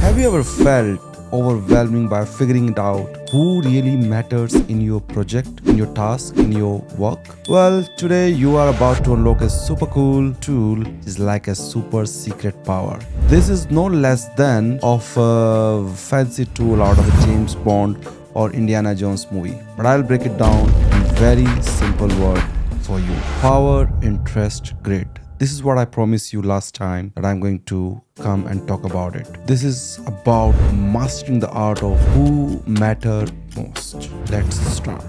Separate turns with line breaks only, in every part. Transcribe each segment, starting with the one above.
Have you ever felt overwhelming by figuring it out who really matters in your project, in your task, in your work? Well, today you are about to unlock a super cool tool. It's like a super secret power. This is no less than of a fancy tool out of a James Bond or Indiana Jones movie. But I'll break it down in very simple word for you. Power interest grid. This is what I promised you last time that I'm going to come and talk about it. This is about mastering the art of who matter most. Let's start.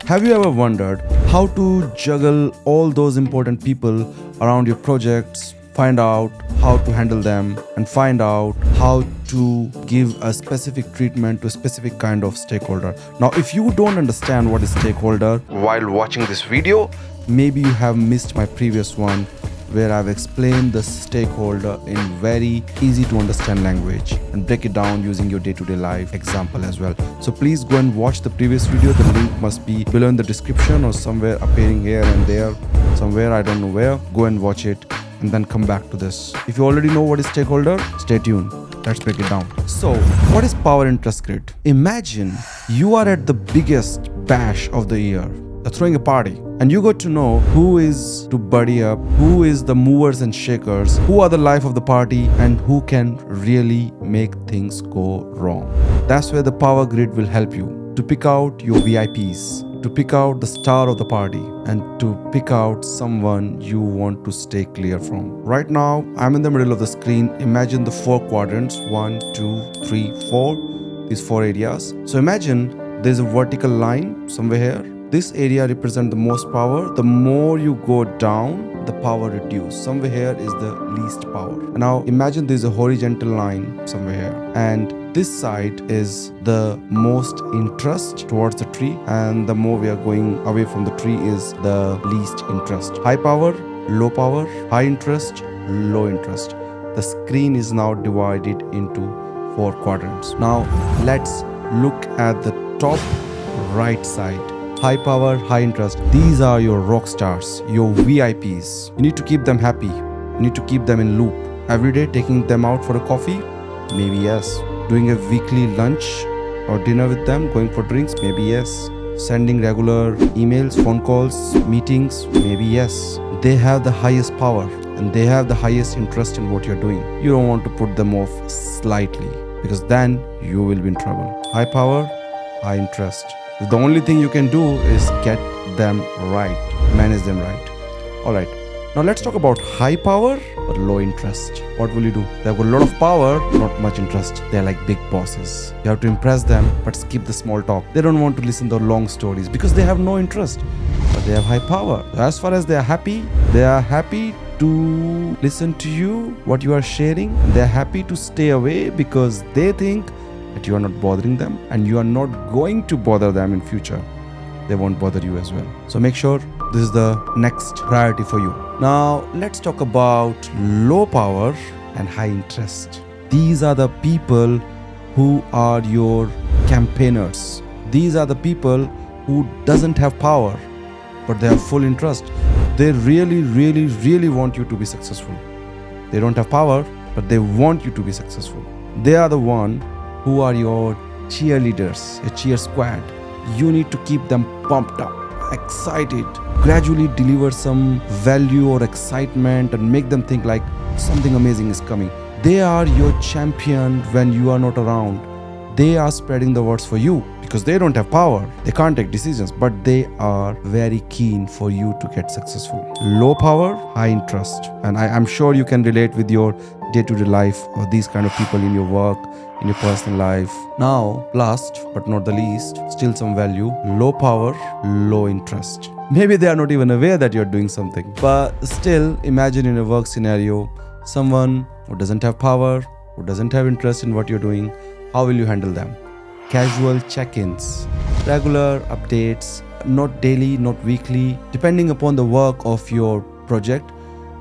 Have you ever wondered how to juggle all those important people around your projects, find out how to handle them, and find out how to give a specific treatment to a specific kind of stakeholder? Now, if you don't understand what is stakeholder while watching this video, maybe you have missed my previous one where I've explained the stakeholder in very easy to understand language and break it down using your day-to-day life example as well. So please go and watch the previous video. The link must be below in the description or somewhere appearing here and there, somewhere, I don't know where. Go and watch it and then come back to this. If you already know what is stakeholder, stay tuned. Let's break it down. So, what is power interest grid? Imagine you are at the biggest bash of the year. You're throwing a party and you got to know who is to buddy up, who is the movers and shakers, who are the life of the party, and who can really make things go wrong. That's where the power grid will help you to pick out your VIPs, to pick out the star of the party, and to pick out someone you want to stay clear from. Right now, I'm in the middle of the screen. Imagine the 4 quadrants, 1, 2, 3, 4, these 4 areas. So imagine there's a vertical line somewhere here. This area represents the most power. The more you go down, the power reduces. Somewhere here is the least power. Now imagine there's a horizontal line somewhere here. And this side is the most interest towards the tree. And the more we are going away from the tree is the least interest. High power, low power, high interest, low interest. The screen is now divided into 4 quadrants. Now let's look at the top right side. High power, high interest. These are your rock stars, your VIPs. You need to keep them happy. You need to keep them in loop. Every day taking them out for a coffee? Maybe yes. Doing a weekly lunch or dinner with them, going for drinks? Maybe yes. Sending regular emails, phone calls, meetings? Maybe yes. They have the highest power and they have the highest interest in what you're doing. You don't want to put them off slightly because then you will be in trouble. High power, high interest. The only thing you can do is get them right, manage them right. Alright, now let's talk about high power but low interest. What will you do? They've got a lot of power, not much interest. They're like big bosses. You have to impress them but skip the small talk. They don't want to listen to long stories because they have no interest. But they have high power. As far as they are happy to listen to you, what you are sharing. They're happy to stay away because they think that you are not bothering them and you are not going to bother them in future. They won't bother you as well. So make sure this is the next priority for you. Now let's talk about low power and high interest. These are the people who are your campaigners. These are the people who doesn't have power but they have full interest. They really want you to be successful. They don't have power but they want you to be successful. They are the one who are your cheerleaders, a cheer squad. You need to keep them pumped up, excited, gradually deliver some value or excitement and make them think like something amazing is coming. They are your champion when you are not around. They are spreading the words for you because they don't have power. They can't take decisions, but they are very keen for you to get successful. Low power, high interest. And I'm sure you can relate with your day-to-day life or these kind of people in your work, in your personal life. Now, last but not the least, still some value, low power, low interest. Maybe they are not even aware that you're doing something. But still, imagine in a work scenario, someone who doesn't have power, who doesn't have interest in what you're doing. How will you handle them? Casual check-ins, regular updates, not daily, not weekly, depending upon the work of your project.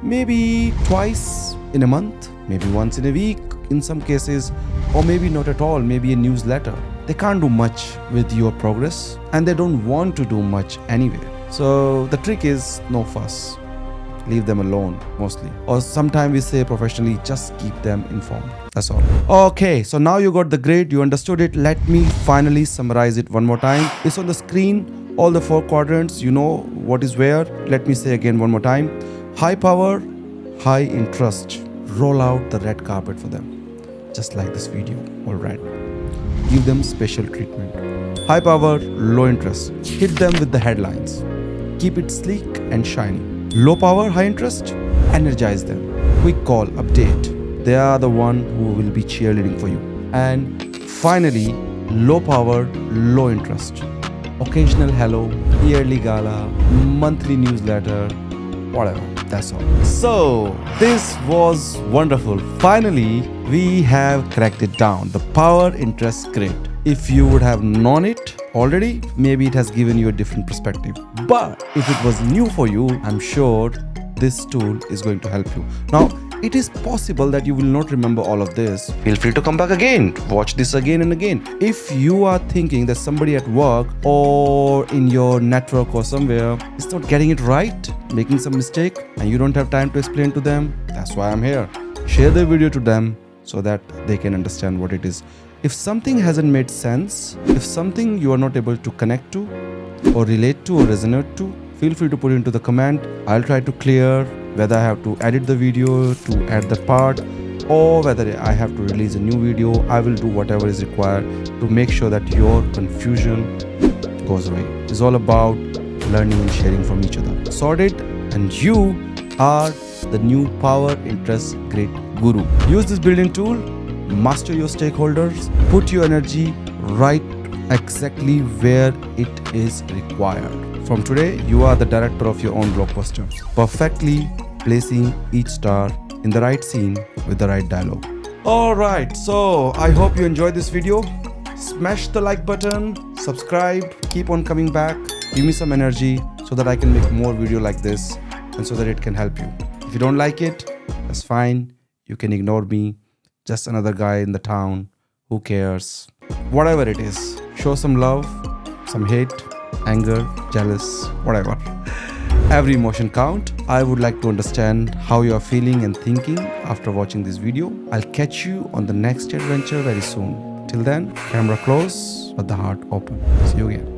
Maybe twice in a month, maybe once in a week in some cases, or maybe not at all, maybe a newsletter. They can't do much with your progress and they don't want to do much anyway. So the trick is no fuss. leave them alone mostly. Or sometimes we say professionally, just keep them informed. That's all. Okay, so now you got the grid, you understood it. Let me finally summarize it one more time. It's on the screen, all the 4 quadrants, you know what is where. Let me say again one more time. High power, high interest. Roll out the red carpet for them. Just like this video, all right. Give them special treatment. High power, low interest. Hit them with the headlines. Keep it sleek and shiny. Low power, high interest. Energize them. Quick call, update. They are the one who will be cheerleading for you. And finally, low power, low interest. Occasional hello, yearly gala, monthly newsletter, whatever. That's all. So this was wonderful. Finally, we have cracked it down. The power interest grid. If you would have known it already, maybe it has given you a different perspective. But if it was new for you, I'm sure this tool is going to help you. Now, it is possible that you will not remember all of this. Feel free to come back again. Watch this again and again. If you are thinking that somebody at work or in your network or somewhere is not getting it right, making some mistake, and you don't have time to explain to them, that's why I'm here. Share the video to them so that they can understand what it is. If something hasn't made sense, if something you are not able to connect to or relate to or resonate to, feel free to put it into the comment. I'll try to clear whether I have to edit the video to add the part or whether I have to release a new video. I will do whatever is required to make sure that your confusion goes away. It's all about learning and sharing from each other. Sorted, and you are the new power interest grid guru. Use this built-in tool, master your stakeholders, put your energy right exactly where it is required. From today, you are the director of your own blockbuster, perfectly placing each star in the right scene with the right dialogue. Alright, so I hope you enjoyed this video. Smash the like button, subscribe, keep on coming back, give me some energy so that I can make more video like this and so that it can help you. If you don't like it, that's fine. You can ignore me. Just another guy in the town. Who cares? Whatever it is, show some love, some hate, anger, jealous, whatever. Every emotion count. I would like to understand how you are feeling and thinking after watching this video. I'll catch you on the next adventure very soon. Till then, camera close but the heart open. See you again.